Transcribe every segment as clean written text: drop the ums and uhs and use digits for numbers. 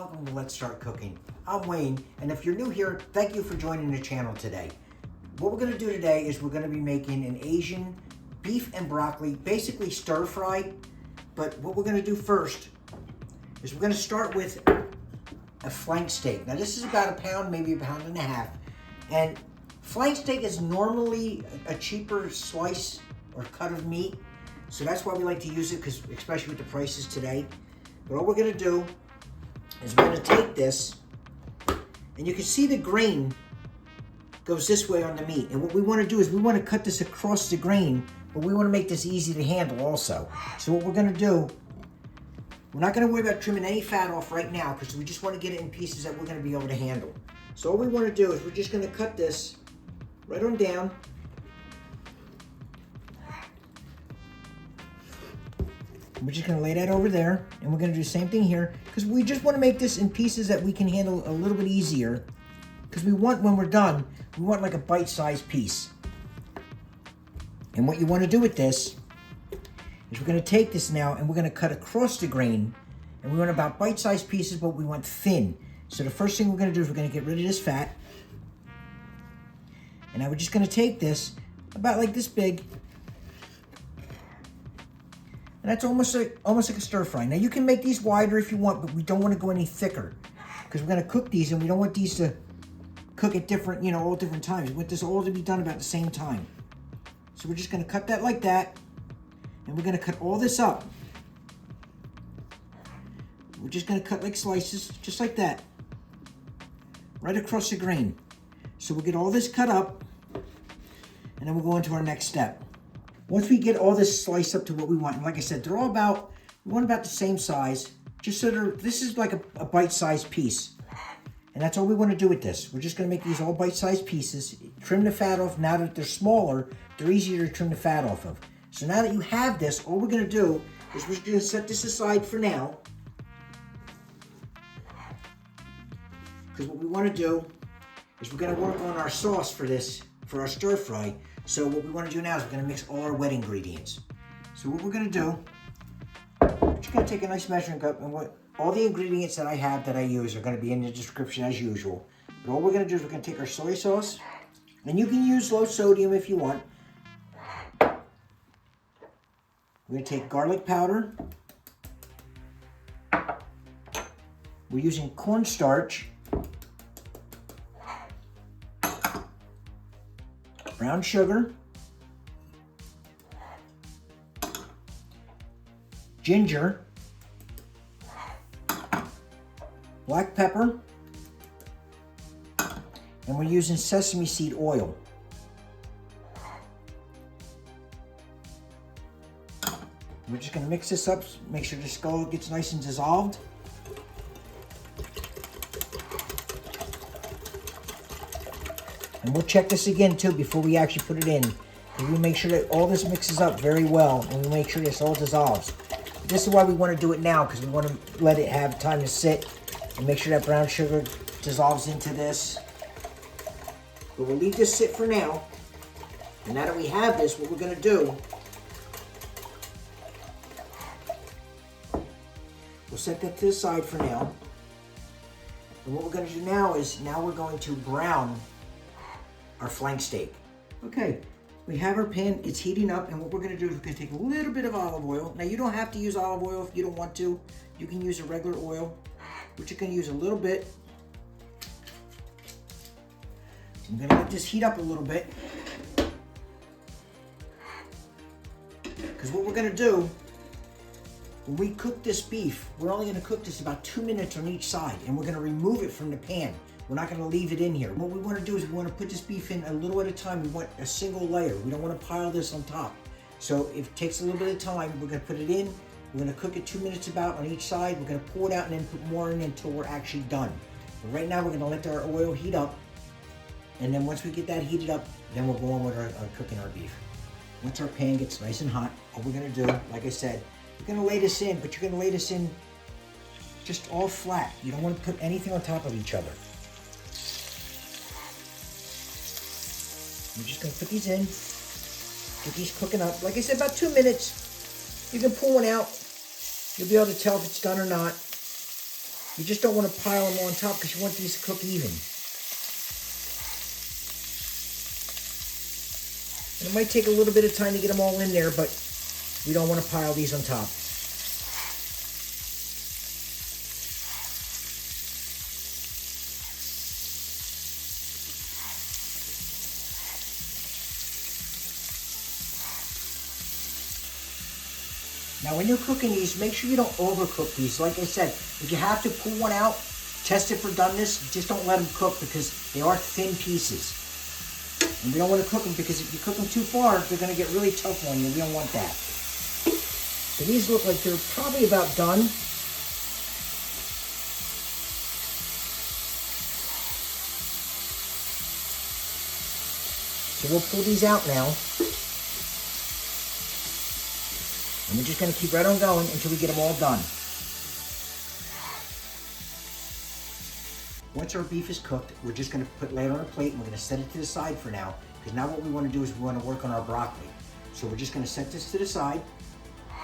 welcome to Let's Start Cooking. I'm Wayne, and if you're new here, thank you for joining the channel today. What we're gonna do today is we're gonna be making an Asian beef and broccoli, basically stir fry. But what we're gonna do first is we're gonna start with a flank steak. Now this is about a pound, maybe a pound and a half. And flank steak is normally a cheaper slice or cut of meat. So that's why we like to use it, because especially with the prices today. But all we're gonna do is we're gonna take this, and you can see the grain goes this way on the meat. And what we wanna do is we wanna cut this across the grain, but we wanna make this easy to handle also. So what we're gonna do, we're not gonna worry about trimming any fat off right now, because we just wanna get it in pieces that we're gonna be able to handle. So all we wanna do is we're just gonna cut this right on down. We're just gonna lay that over there, and we're gonna do the same thing here, because we just wanna make this in pieces that we can handle a little bit easier, because we want, when we're done, we want like a bite-sized piece. And what you wanna do with this is we're gonna take this now, and we're gonna cut across the grain, and we want about bite-sized pieces, but we want thin. So the first thing we're gonna do is we're gonna get rid of this fat. And now we're just gonna take this, about like this big, and that's almost like a stir fry. Now you can make these wider if you want, but we don't want to go any thicker, because we're going to cook these, and we don't want these to cook at different, all different times. We want this all to be done about the same time. So we're just going to cut that like that, and we're going to cut all this up. We're just going to cut like slices, just like that, right across the grain. So we'll get all this cut up, and then we'll go into our next step. Once we get all this sliced up to what we want, and like I said, they're all about, we want about the same size, just so this is like a bite-sized piece. And that's all we want to do with this. We're just going to make these all bite-sized pieces, trim the fat off. Now that they're smaller, they're easier to trim the fat off of. So now that you have this, all we're going to do is we're going to set this aside for now. Because what we want to do is we're going to work on our sauce for this, for our stir fry. So what we want to do now is we're going to mix all our wet ingredients. So what we're going to do, we're just going to take a nice measuring cup, and all the ingredients that I have that I use are going to be in the description as usual. But all we're going to do is we're going to take our soy sauce, and you can use low sodium if you want. We're going to take garlic powder. We're using cornstarch, brown sugar, ginger, black pepper, and we're using sesame seed oil. We're just going to mix this up, make sure this all gets nice and dissolved. And we'll check this again too before we actually put it in. We make sure that all this mixes up very well, and we make sure this all dissolves. This is why we want to do it now, because we want to let it have time to sit and make sure that brown sugar dissolves into this. But we'll leave this sit for now. And now that we have this, what we're going to do, we'll set that to the side for now. And what we're going to do now is, we're going to brown our flank steak. Okay, we have our pan, it's heating up, and what we're gonna do is we're gonna take a little bit of olive oil. Now you don't have to use olive oil if you don't want to. You can use a regular oil, but you're gonna use a little bit. I'm gonna let this heat up a little bit, because what we're gonna do, when we cook this beef, we're only gonna cook this about 2 minutes on each side, and we're gonna remove it from the pan. We're not going to leave it in here. What we want to do is we want to put this beef in a little at a time. We want a single layer. We don't want to pile this on top. So if it takes a little bit of time, we're going to put it in. We're going to cook it 2 minutes about on each side. We're going to pour it out and then put more in until we're actually done. But right now we're going to let our oil heat up. And then once we get that heated up, then we'll go on with our cooking our beef. Once our pan gets nice and hot, all we're going to do, like I said, we're going to lay this in, but you're going to lay this in just all flat. You don't want to put anything on top of each other. I'm just going to put these in, get these cooking up. Like I said, about 2 minutes. You can pull one out. You'll be able to tell if it's done or not. You just don't want to pile them on top because you want these to cook even. And it might take a little bit of time to get them all in there, but we don't want to pile these on top. Now when you're cooking these, make sure you don't overcook these. Like I said, if you have to pull one out, test it for doneness, just don't let them cook because they are thin pieces. And we don't want to cook them because if you cook them too far, they're going to get really tough on you. We don't want that. So these look like they're probably about done. So we'll pull these out now. And we're just going to keep right on going until we get them all done. Once our beef is cooked, we're just going to lay it on a plate and we're going to set it to the side for now. Because now what we want to do is we want to work on our broccoli. So we're just going to set this to the side.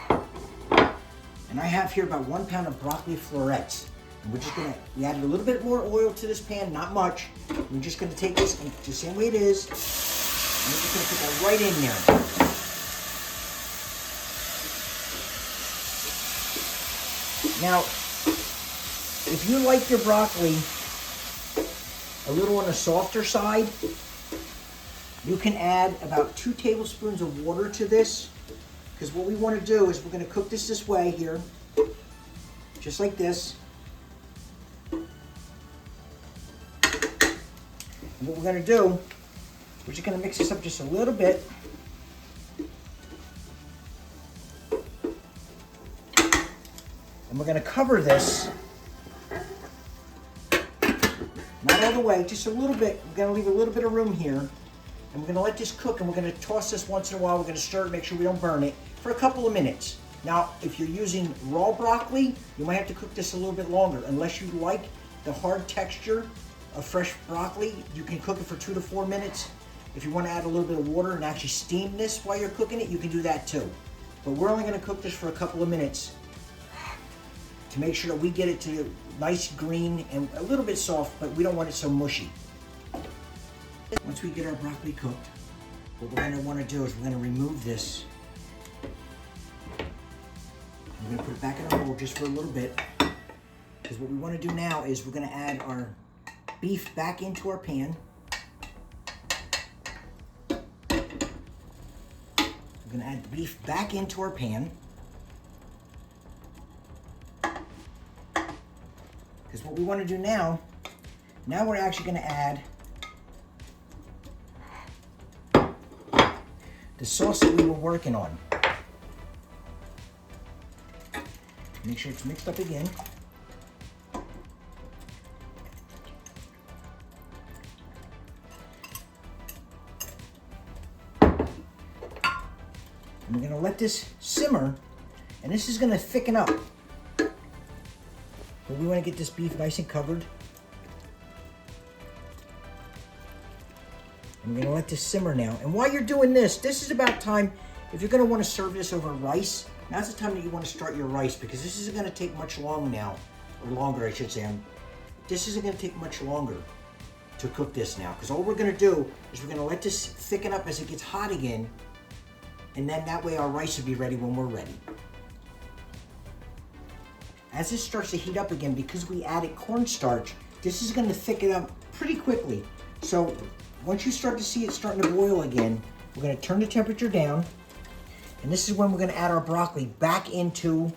And I have here about 1 pound of broccoli florets. And we're just going to, we added a little bit more oil to this pan, not much. We're just going to take this and the same way it is. And we're just going to put that right in there. Now, if you like your broccoli a little on the softer side, you can add about 2 tablespoons of water to this. Because what we want to do is we're going to cook this way here, just like this. And what we're going to do, we're just going to mix this up just a little bit. And we're going to cover this, not all the way, just a little bit. We're going to leave a little bit of room here. And we're going to let this cook, and we're going to toss this once in a while. We're going to stir it, make sure we don't burn it, for a couple of minutes. Now, if you're using raw broccoli, you might have to cook this a little bit longer. Unless you like the hard texture of fresh broccoli, you can cook it for 2 to 4 minutes. If you want to add a little bit of water and actually steam this while you're cooking it, you can do that too. But we're only going to cook this for a couple of minutes to make sure that we get it to nice green and a little bit soft, but we don't want it so mushy. Once we get our broccoli cooked, what we're going to want to do is we're going to remove this. We're going to put it back in our bowl just for a little bit, because what we want to do now is we're going to add our beef back into our pan. We're going to add the beef back into our pan. Because what we want to do now we're actually going to add the sauce that we were working on. Make sure it's mixed up again. And we're going to let this simmer, and this is going to thicken up. But we want to get this beef nice and covered. And we're going to let this simmer now. And while you're doing this, this is about time, if you're going to want to serve this over rice, now's the time that you want to start your rice, because this isn't going to take much long now, or longer I should say. This isn't going to take much longer to cook this now, because all we're going to do is we're going to let this thicken up as it gets hot again, and then that way our rice will be ready when we're ready. As this starts to heat up again, because we added cornstarch, this is going to thicken up pretty quickly. So once you start to see it starting to boil again, we're going to turn the temperature down. And this is when we're going to add our broccoli back into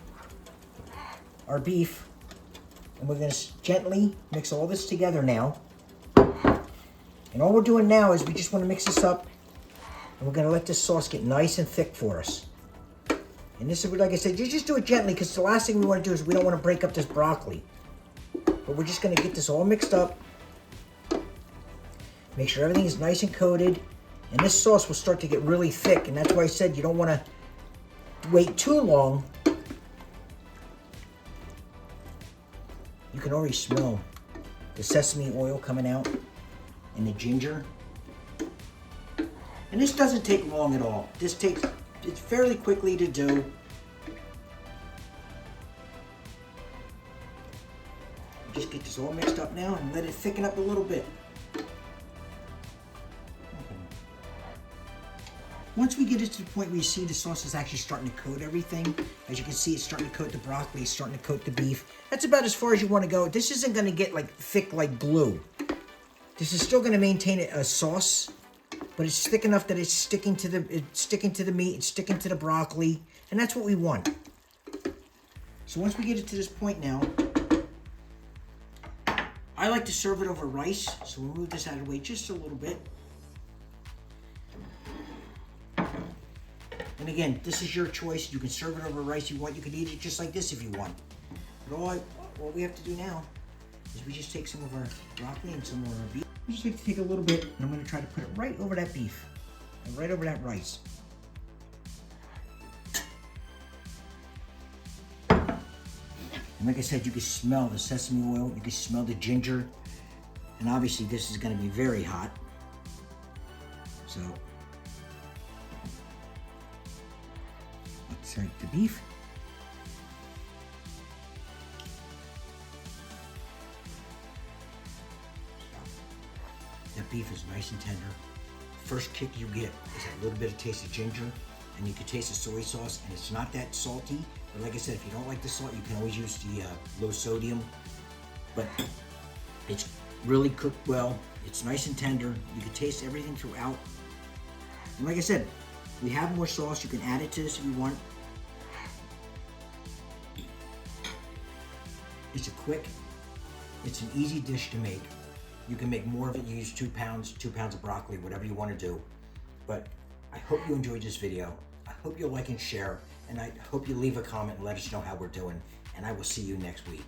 our beef. And we're going to gently mix all this together now. And all we're doing now is we just want to mix this up. And we're going to let this sauce get nice and thick for us. And this is, like I said, you just do it gently, because the last thing we want to do is we don't want to break up this broccoli. But we're just going to get this all mixed up. Make sure everything is nice and coated. And this sauce will start to get really thick. And that's why I said you don't want to wait too long. You can already smell the sesame oil coming out and the ginger. And this doesn't take long at all. This takes, it's fairly quickly to do. get this all mixed up now and let it thicken up a little bit. Once we get it to the point where you see the sauce is actually starting to coat everything, as you can see, it's starting to coat the broccoli, it's starting to coat the beef. That's about as far as you want to go. This isn't going to get like thick like glue. This is still going to maintain a sauce, but it's thick enough that it's sticking to the meat, it's sticking to the broccoli, and that's what we want. So once we get it to this point now, I like to serve it over rice, so we'll move this out of the way just a little bit. And again, this is your choice. You can serve it over rice if you want. You can eat it just like this if you want. But all we have to do now is we just take some of our broccoli and some of our beef. I just like to take a little bit, and I'm going to try to put it right over that beef and right over that rice. And like I said, you can smell the sesame oil, you can smell the ginger, and obviously this is going to be very hot. So let's take the beef. That beef is nice and tender. First kick you get is a little bit of taste of ginger, and you can taste the soy sauce, and it's not that salty. But like I said, if you don't like the salt, you can always use the low sodium. But it's really cooked well. It's nice and tender. You can taste everything throughout. And like I said, we have more sauce. You can add it to this if you want. It's it's an easy dish to make. You can make more of it. You use 2 pounds of broccoli, whatever you want to do. But I hope you enjoyed this video. I hope you'll like and share. And I hope you leave a comment and let us know how we're doing. And I will see you next week.